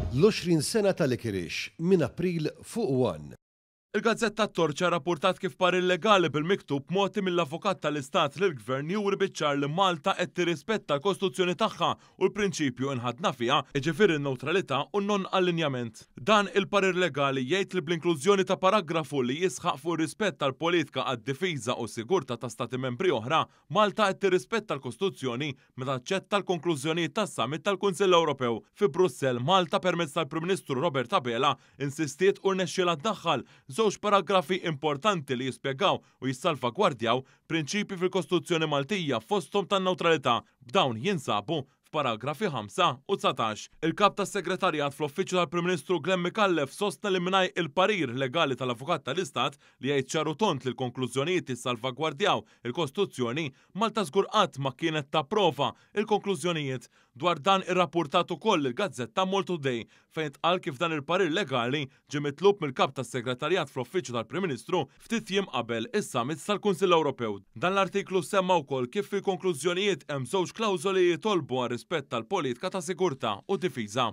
L-20 sena tal-Ikirix minn April fuq 1. Il-Gazzetta Torċa rapportat kif parir legali bil-miktub moti mill-avukat tal-Istat lill-Gvern juri biċ-ċar li Malta qed tirrispetta l-Kostituzzjoni tagħha u l-prinċipju inħadna fiha, jiġifieri n-newtralità u non-allinjament. Dan il-parir legali jgħid li bl-inklużjoni ta' paragrafu li jisħaq fuq ir-rispett tal-politika għad-difiża u sigurtà ta' stati membri oħra, Malta qed tirrispetta l-Kostituzzjoni meta taċċetta l-konklużjonijiet tas-Summit tal-Kunsill Ewropew. Fi Brussell, Malta permezz tal-Prim Ministru Robert Abela insistiet u rnexxielha ddaħħal żewġ paragrafi importanti li jispjegaw u jissalvagwardjaw prinċipji fil-Kostituzzjoni Maltija fosthom tan-newtralità. B'dawn jinsabu f'paragrafi 5 u 19. Il-kap tas-segretarjat fl-Uffiċċju tal-Prim Ministru Glenn Micallef sostna li mingħajr il-parir legali tal-Avukat tal-Istat li jgħid ċaru tont li l-konklużjonijiet jissalvagwardjaw il-Kostituzzjoni, Malta żgur qatt ma kienet tapprova il-konklużjonijiet. Dwar dan irrappurtat ukoll il-Gazzetta Malta Today fejn tqal kif dan il-parir legali ġie mitlub mill-kap tas-segretarjat fl-Uffiċċju tal-Prim Ministru ftit jiem qabel is-Summit tal-Kunsill Ewropew. Dan l-artiklu semma wkoll kif fil-konklużjonijiet hemm żewġ klawżoli jitolbu għar rispett tal-politika ta' sigurtà u difiża.